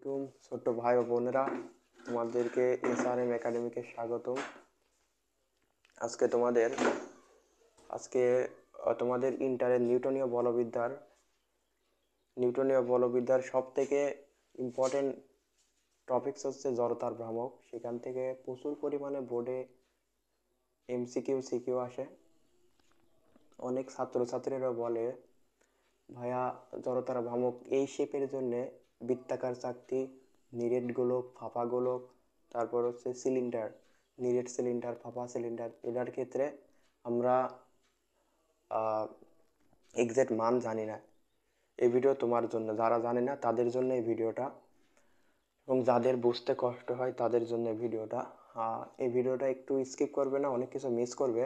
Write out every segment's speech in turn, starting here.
আলাইকুম ছোট ভাই ও বোনেরা, তোমাদেরকে এসআরএম একাডেমিকে স্বাগতম। আজকে তোমাদের ইন্টারের নিউটনীয় বলবিদ্যার সব থেকে ইম্পর্টেন্ট টপিকস হচ্ছে জড়তার ভ্রামক। সেখান থেকে প্রচুর পরিমাণে বোর্ডে এমসিকিউ সিকিউ আসে। অনেক ছাত্রছাত্রীরা বলে, ভাইয়া জড়তার ভ্রামক এই শেপের জন্যে বৃত্তাকার চাকতি, নিরেট গোলক, ফাঁপা গোলক, তারপর হচ্ছে সিলিন্ডার, নিরেট সিলিন্ডার, ফাঁপা সিলিন্ডার, এটার ক্ষেত্রে আমরা এক্সাক্ট মান জানি না। এই ভিডিও তোমার জন্য, যারা জানে না তাদের জন্য এই ভিডিওটা, এবং যাদের বুঝতে কষ্ট হয় তাদের জন্য এই ভিডিওটা। এই ভিডিওটা একটু স্কিপ করবে না, অনেক কিছু মিস করবে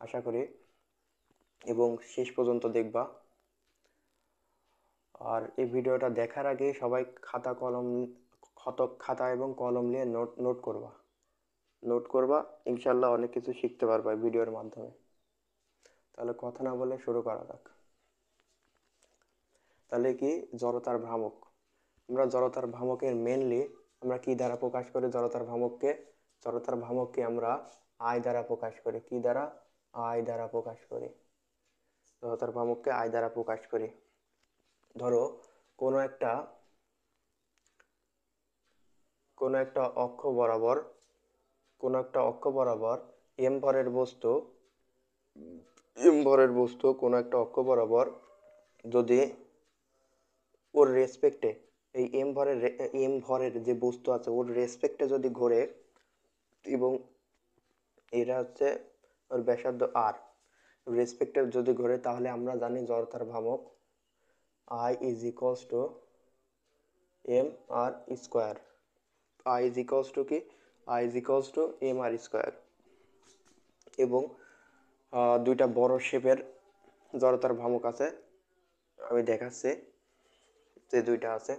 আশা করি, এবং শেষ পর্যন্ত দেখবা। আর এই ভিডিওটা দেখার আগে সবাই খাতা এবং কলম নিয়ে নোট করবা। ইনশাল্লাহ অনেক কিছু শিখতে পারবা এই ভিডিওর মাধ্যমে। তাহলে কথা না বলে শুরু করা যাক। তাহলে কি জড়তার ভ্রামক? আমরা জড়তার ভ্রামকের মেনলি আমরা কি দ্বারা প্রকাশ করি? জড়তার ভ্রামককে আমরা আই দ্বারা প্রকাশ করি। কি দ্বারা? আই দ্বারা প্রকাশ করি। জড়তার ভ্রামককে আই দ্বারা প্রকাশ করি। ধরো কোনো একটা অক্ষ বরাবর এম ভরের বস্তু কোনো একটা অক্ষ বরাবর যদি ওর রেসপেক্টে এই এম ভরের যে বস্তু আছে ওর রেসপেক্টে যদি ঘোরে, এবং এটা হচ্ছে ওর ব্যাসার্ধ আর, রেসপেক্টে যদি ঘোরে, তাহলে আমরা জানি জড়তার ভ্রামক I is equals to mr square. I is equals to কি? I is equals to mr square. এবং দুইটা বড় শেপের জড়তার ভ্রামক আছে, আমি দেখাচ্ছি যে দুইটা আছে।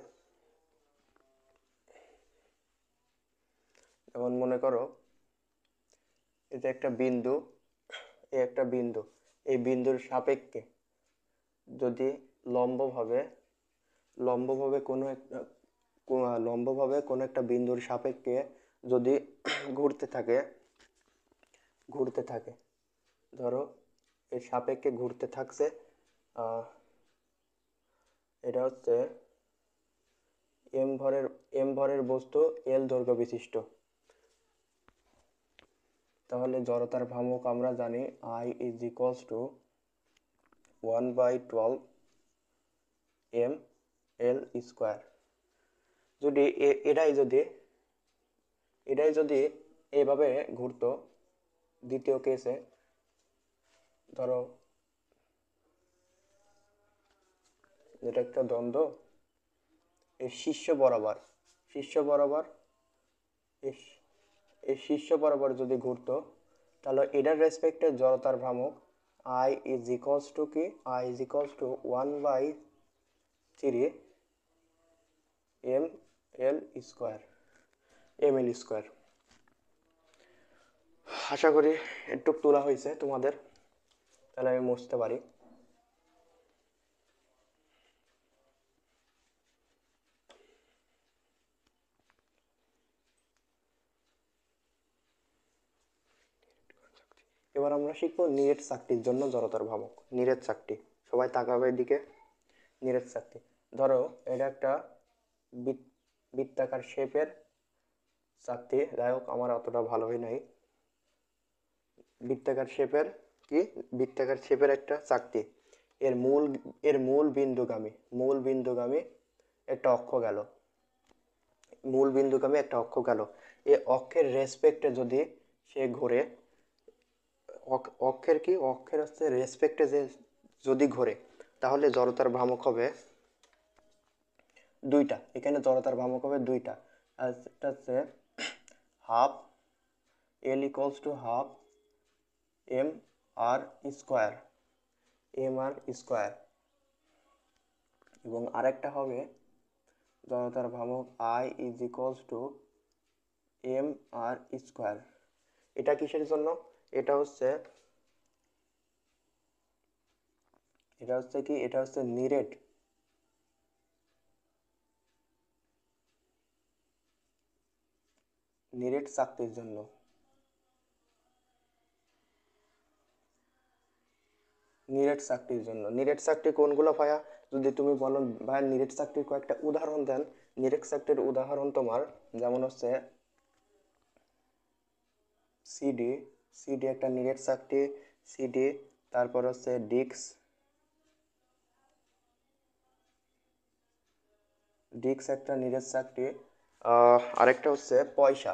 যেমন মনে করো এটা একটা বিন্দু, এই বিন্দুর সাপেক্ষে যদি লম্বভাবে কোনো একটা বিন্দুর সাপেক্ষে যদি ঘুরতে থাকে, ধরো এর সাপেক্ষে ঘুরতে থাকছে, এটা হচ্ছে এম ভরের বস্তু এল দৈর্ঘ্য বিশিষ্ট। তাহলে জড়তার ভ্রামক আমরা জানি I is equals to 1/12 ml square. যদি এটাই যদি এভাবে ঘুরতো, দ্বিতীয় কেসে ধরো এটা একটা দ্বন্দ্ব, এই শীর্ষ বরাবর যদি ঘুরতো, তাহলে এটার রেসপেক্টে জড়তার ভ্রামক I is equals to কি? I is equals to 1/3 ml square. আশা করি একটু তোলা হয়েছে তোমাদের, তাহলে আমি মুছতে পারি। এবার আমরা শিখবো নিরেট চাকতির জন্য জড়তার ভ্রামক। নিরেট চাকতি, সবাই তাকাবে এদিকে। নিরেট চাকতি, ধরো এটা একটা বৃত্তাকার শেপের চাকতি, যাই হোক আমার অতটা ভালো হয় নাই। বৃত্তাকার শেপের একটা চাকতি, এর মূল বিন্দুগামী একটা অক্ষ গেল। এই অক্ষের রেসপেক্টে যদি সে ঘোরে, অক্ষের হচ্ছে রেসপেক্টে যদি ঘোরে, তাহলে জড়তার ভ্রামক হবে দুইটা। এখানে জড়তার ভ্রামক হবে দুইটা। একটা হচ্ছে half L equals to half mr square, এবং আরেকটা হবে জড়তার ভ্রামক I is equals to mr square. এটা কিসের জন্য? এটা হচ্ছে নিরেট নিরেট চাকতির জন্য। নিরেট চাকতির জন্য, নিরেট চাকতি কোনগুলো ভাইয়া? যদি তুমি বলো ভাইয়া নিরেট চাকতির কয়েকটা উদাহরণ দেন। নিরেট চাকতির উদাহরণ তোমার যেমন হচ্ছে সিডি, সিডি একটা নিরেট চাকতি, সিডি। তারপর হচ্ছে ডিক্স, ডিক্স একটা নিরেট চাকতি। আরেকটা হচ্ছে পয়সা,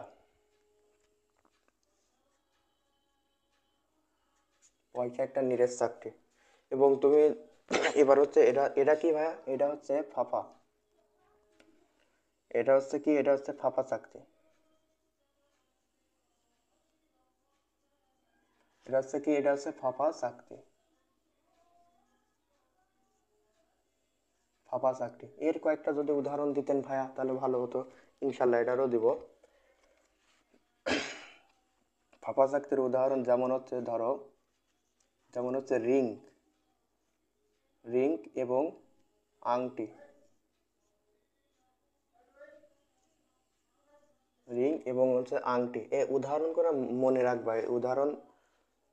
পয়সা একটা নিরেট চাকতি। এবং তুমি এবার হচ্ছে এটা, এটা কি ভাইয়া? এটা হচ্ছে ফাফা, এটা হচ্ছে কি? এটা হচ্ছে ফাফা চাকতি। এটা হচ্ছে কি? এটা হচ্ছে ফাফা চাকতি, ফাফা চাকতি। এর কয়েকটা যদি উদাহরণ দিতেন ভাইয়া তাহলে ভালো হতো। ইনশাল্লাহ এটারও দিব। ফাফা চাকতির উদাহরণ যেমন হচ্ছে ধরো, যেমন হচ্ছে রিং, রিং এবং আংটি, রিং এবং হচ্ছে আংটি। এ উদাহরণ করে মনে রাখবা, এই উদাহরণ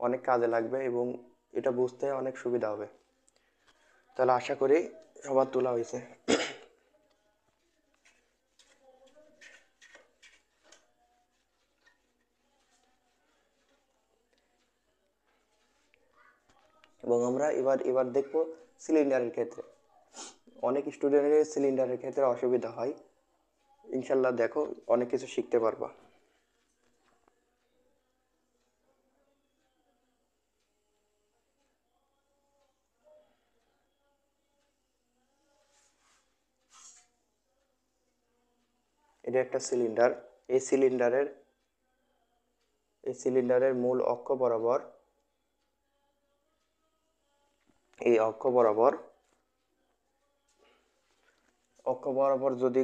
অনেক কাজে লাগবে এবং এটা বুঝতে অনেক সুবিধা হবে। তাহলে আশা করি সবার তোলা হয়েছে। এবং আমরা এবার এবার দেখবো সিলিন্ডারের ক্ষেত্রে। অনেক স্টুডেন্টের সিলিন্ডারের ক্ষেত্রে অসুবিধা হয়। ইনশাল্লাহ দেখো অনেক কিছু শিখতে পারবা। এটা একটা সিলিন্ডার। এই সিলিন্ডারের, এই সিলিন্ডারের মূল অক্ষ বরাবর, এই অক্ষ বরাবর, অক্ষ বরাবর যদি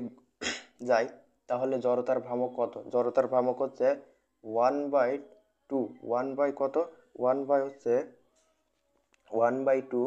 যাই তাহলে জড়তার ভ্রামক কত? জড়তার ভ্রামক হচ্ছে 1/2, 1 বাই কত? 1 বাই হচ্ছে 1/2